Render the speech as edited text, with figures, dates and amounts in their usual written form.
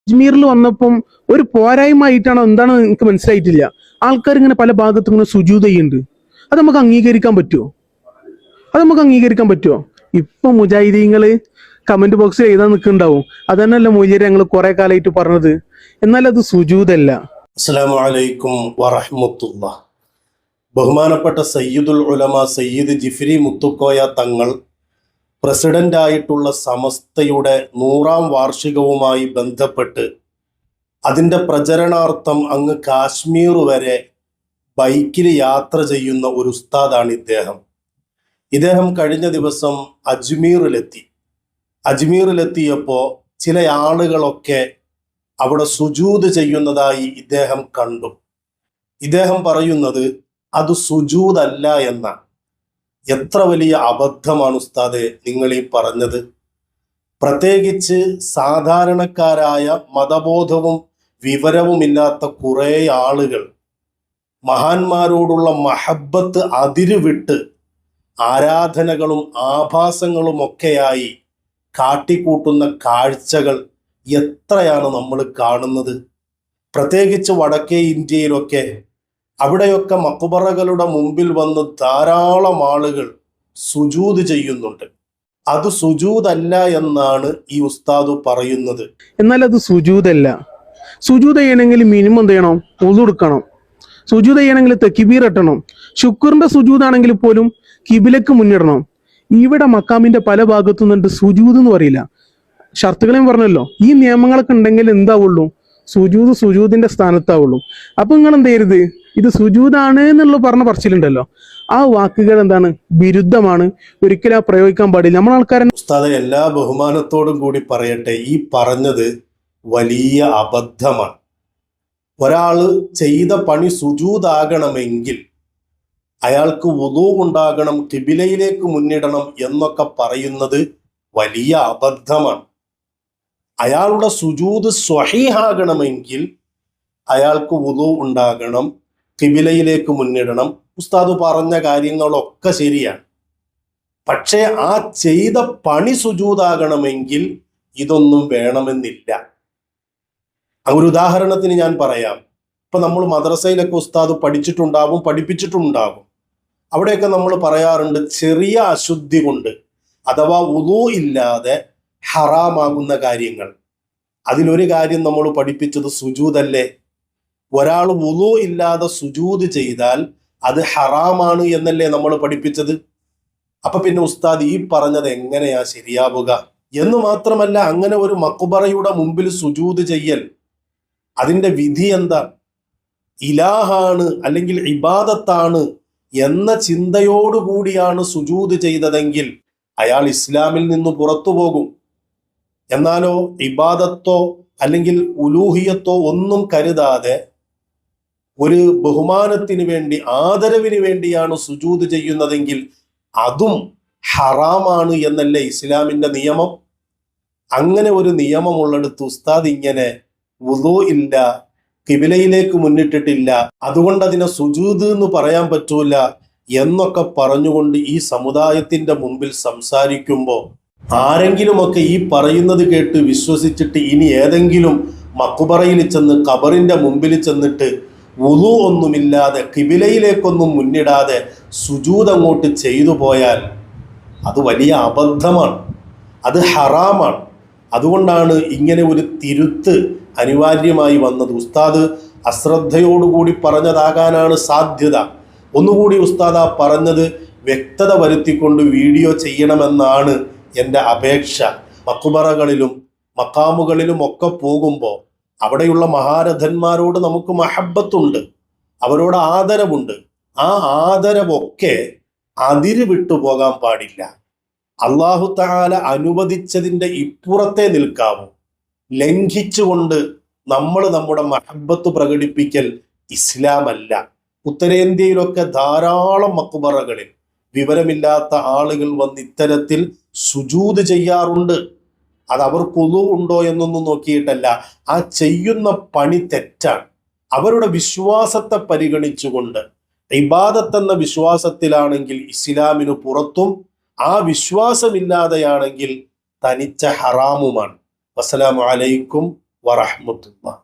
അജ്മീറിൽ വന്നപ്പം ഒരു പോരായ്മ ആയിട്ടാണോ എന്താണ് എനിക്ക് മനസ്സിലായിട്ടില്ല. ആൾക്കാർ ഇങ്ങനെ പല ഭാഗത്തും ഇങ്ങനെ സുജൂദ് ചെയ്യുന്നുണ്ട്. അത് നമുക്ക് അംഗീകരിക്കാൻ പറ്റുമോ? ഇപ്പൊ മുജാഹിദീങ്ങള് കമന്റ് ബോക്സിൽ എഴുതാൻ നിൽക്കുന്നുണ്ടാവും, അതന്നെയല്ല മൊയ്ലിയരെ ഞങ്ങൾ കുറെ കാലമായിട്ട് പറഞ്ഞത്. എന്നാൽ അത് സുജൂദല്ല. അസ്സലാമു അലൈക്കും വറഹ്മത്തുള്ളാഹ്. ബഹുമാനപ്പെട്ട സയ്യിദുൽ ഉലമ സയ്യിദ് ജിഫ്രി മുത്തുക്കോയ തങ്ങൾ പ്രസിഡന്റായിട്ടുള്ള സമസ്തയുടെ 100-ാം വാർഷികവുമായി ബന്ധപ്പെട്ട് അതിൻ്റെ പ്രചരണാർത്ഥം അങ്ങ് കാശ്മീർ വരെ ബൈക്കിൽ യാത്ര ചെയ്യുന്ന ഒരു ഉസ്താദാണ് ഇദ്ദേഹം കഴിഞ്ഞ ദിവസം അജ്മീറിലെത്തിയപ്പോൾ ചില ആളുകളൊക്കെ അവിടെ സുജൂദ് ചെയ്യുന്നതായി ഇദ്ദേഹം കണ്ടു. ഇദ്ദേഹം പറയുന്നത് അത് സുജൂദല്ല എന്നാണ്. എത്ര വലിയ അബദ്ധമാണ് ഉസ്താദെ നിങ്ങൾ ഈ പറഞ്ഞത്. പ്രത്യേകിച്ച് സാധാരണക്കാരായ മതബോധവും വിവരവുമില്ലാത്ത കുറേ ആളുകൾ മഹാന്മാരോടുള്ള മഹബത്ത് അതിരുവിട്ട് ആരാധനകളും ആഭാസങ്ങളും ഒക്കെയായി കാട്ടിക്കൂട്ടുന്ന കാഴ്ചകൾ എത്രയാണ് നമ്മൾ കാണുന്നത്. പ്രത്യേകിച്ച് വടക്കേ ഇന്ത്യയിലൊക്കെ അവിടെയൊക്കെ മഖ്ബറകളുടെ മുമ്പിൽ വന്ന് ധാരാളം ആളുകൾ സുജൂദ് ചെയ്യുന്നുണ്ട്. അത് സുജൂദല്ല എന്നാണ് ഈ ഉസ്താദ് പറയുന്നത്. എന്നാൽ അത് സുജൂദല്ല. സുജൂദ് ചെയ്യണമെങ്കിൽ മിനിമം എന്ത് ചെയ്യണം? വുളു എടുക്കണം. സുജൂദ് ചെയ്യണമെങ്കിൽ തക്ബീർ ഇടണം. ശുക്റിന്റെ സുജൂദാണെങ്കിൽ പോലും കിബിലക്ക് മുന്നിടണം. ഇവിടെ മക്കാമിന്റെ പല ഭാഗത്തു നിന്നുണ്ട് സുജൂദ് എന്ന് പറയില്ല. ഷർത്തുകളെയും പറഞ്ഞല്ലോ, ഈ നിയമങ്ങളൊക്കെ ഉണ്ടെങ്കിൽ എന്താവുള്ളൂ? സുജൂദിന്റെ സ്ഥാനത്താവുള്ളൂ. അപ്പൊ നിങ്ങൾ എന്ത് ചെയ്യരുത്, ഇത് സുജൂദാണ് എന്നുള്ള പറഞ്ഞ പറച്ചിലുണ്ടല്ലോ, ആ വാക്കുകൾ എന്താണ്? വിരുദ്ധമാണ്. ഒരിക്കലും പ്രയോഗിക്കാൻ പാടില്ല. നമ്മൾ ആൾക്കാരെ ഉസ്താദെ എല്ലാ ബഹുമാനത്തോടും കൂടി പറയട്ടെ, ഈ പറഞ്ഞത് വലിയ അബദ്ധമാണ്. ഒരാള് ചെയ്ത പണി സുജൂദാകണമെങ്കിൽ അയാൾക്ക് വുളൂ ഉണ്ടാകണം, ഖിബിലയിലേക്ക് മുന്നിടണം എന്നൊക്കെ പറയുന്നത് വലിയ അബദ്ധമാണ്. അയാളുടെ സുജൂദ് സ്വഹീഹാകണമെങ്കിൽ അയാൾക്ക് വുളൂ ഉണ്ടാകണം, ഖിബിലയിലേക്ക് മുന്നിടണം. ഉസ്താദ് പറഞ്ഞ കാര്യങ്ങളൊക്കെ ശരിയാണ്. പക്ഷേ ആ ചെയ്ത പണി സുജൂദാകണമെങ്കിൽ ഇതൊന്നും വേണമെന്നില്ല. ഒരു ഉദാഹരണത്തിന് ഞാൻ പറയാം. ഇപ്പൊ നമ്മൾ മദ്രസയിലൊക്കെ ഉസ്താദ് പഠിപ്പിച്ചിട്ടുണ്ടാകും. അവിടെയൊക്കെ നമ്മൾ പറയാറുണ്ട്, ചെറിയ അശുദ്ധി കൊണ്ട് അഥവാ വുളൂ ഇല്ലാതെ ഹറാമാകുന്ന കാര്യങ്ങൾ. അതിലൊരു കാര്യം നമ്മൾ പഠിപ്പിച്ചത് സുജൂദല്ലേ. ഒരാൾ വുളൂ ഇല്ലാതെ സുജൂദ് ചെയ്താൽ അത് ഹറാമാണ് എന്നല്ലേ നമ്മൾ പഠിപ്പിച്ചത്. അപ്പൊ പിന്നെ ഉസ്താദ് ഈ പറഞ്ഞത് എങ്ങനെയാ ശരിയാവുക? എന്ന് മാത്രമല്ല, അങ്ങനെ ഒരു മഖ്ബറയുടെ മുമ്പിൽ സുജൂദ് ചെയ്യൽ അതിന്റെ വിധി എന്താ? ഇലാഹാണ് അല്ലെങ്കിൽ ഇബാദത്താണ് എന്ന ചിന്തയോടുകൂടിയാണ് സുജൂദ് ചെയ്തതെങ്കിൽ അയാൾ ഇസ്ലാമിൽ നിന്ന് പുറത്തു പോകും. എന്നാലോ ഇബാദത്തോ അല്ലെങ്കിൽ ഉലൂഹിയത്തോ ഒന്നും കരുതാതെ ഒരു ബഹുമാനത്തിന് വേണ്ടി, ആദരവിന് വേണ്ടിയാണ് സുജൂദ് ചെയ്യുന്നതെങ്കിൽ അതും ഹറാമാണ് എന്നല്ലേ ഇസ്ലാമിന്റെ നിയമം. അങ്ങനെ ഒരു നിയമമുള്ളിടത്ത് ഉസ്താദ് ഇങ്ങനെ വുളൂ ഇല്ല, ഖിബിലയിലേക്ക് മുന്നിട്ടിട്ടില്ല, അതുകൊണ്ട് അതിനെ സുജൂദ് എന്ന് പറയാൻ പറ്റൂല എന്നൊക്കെ പറഞ്ഞുകൊണ്ട് ഈ സമുദായത്തിന്റെ മുമ്പിൽ സംസാരിക്കുമ്പോൾ ആരെങ്കിലുമൊക്കെ ഈ പറയുന്നത് കേട്ട് വിശ്വസിച്ചിട്ട് ഇനി ഏതെങ്കിലും മഖ്ബറയിൽ ചെന്ന് ഖബറിന്റെ മുമ്പിൽ ചെന്നിട്ട് വുളൂ ഒന്നുമില്ലാതെ ഖിബിലയിലേക്കൊന്നും മുന്നിടാതെ സുജൂദ് അങ്ങോട്ട് ചെയ്തു പോയാൽ അത് വലിയ അബദ്ധമാണ്, അത് ഹറാമാണ്. അതുകൊണ്ടാണ് ഇങ്ങനെ ഒരു തിരുത്ത് അനിവാര്യമായി വന്നത്. ഉസ്താദ് അശ്രദ്ധയോടുകൂടി പറഞ്ഞതാകാനാണ് സാധ്യത. ഒന്നുകൂടി ഉസ്താദ് ആ പറഞ്ഞത് വ്യക്തത വരുത്തിക്കൊണ്ട് വീഡിയോ ചെയ്യണമെന്നാണ് എൻ്റെ അപേക്ഷ. മഖ്ബറകളിലും മഖാമുകളിലും ഒക്കെ പോകുമ്പോൾ അവിടെയുള്ള മഹാരഥന്മാരോട് നമുക്ക് മഹബത്തുണ്ട്, അവരോട് ആദരവുണ്ട്. ആ ആദരവൊക്കെ അതിര് വിട്ടു പോകാൻ പാടില്ല. അല്ലാഹു തആല അനുവദിച്ചതിൻ്റെ ഇപ്പുറത്തെ നിൽക്കാവൂ. ലംഘിച്ചുകൊണ്ട് നമ്മൾ നമ്മുടെ മഹബത്ത് പ്രകടിപ്പിക്കൽ ഇസ്ലാമല്ല. ഉത്തരേന്ത്യയിലൊക്കെ ധാരാളം മഖ്ബറകളിൽ വിവരമില്ലാത്ത ആളുകൾ വന്ന് ഇത്തരത്തിൽ സുജൂദ് ചെയ്യാറുണ്ട്. അത് അവർക്ക് വുളൂ ഉണ്ടോ എന്നൊന്നും നോക്കിയിട്ടല്ല, ആ ചെയ്യുന്ന പണി തെറ്റാണ്. അവരുടെ വിശ്വാസത്തെ പരിഗണിച്ചുകൊണ്ട് ഇബാദത്ത് എന്ന വിശ്വാസത്തിലാണെങ്കിൽ ഇസ്ലാമിനു പുറത്തും, ആ വിശ്വാസമില്ലാതെയാണെങ്കിൽ തനിച്ച ഹറാമുമാണ്. അസ്സലാമു അലൈക്കും വറഹ്മത്തുള്ളാഹി.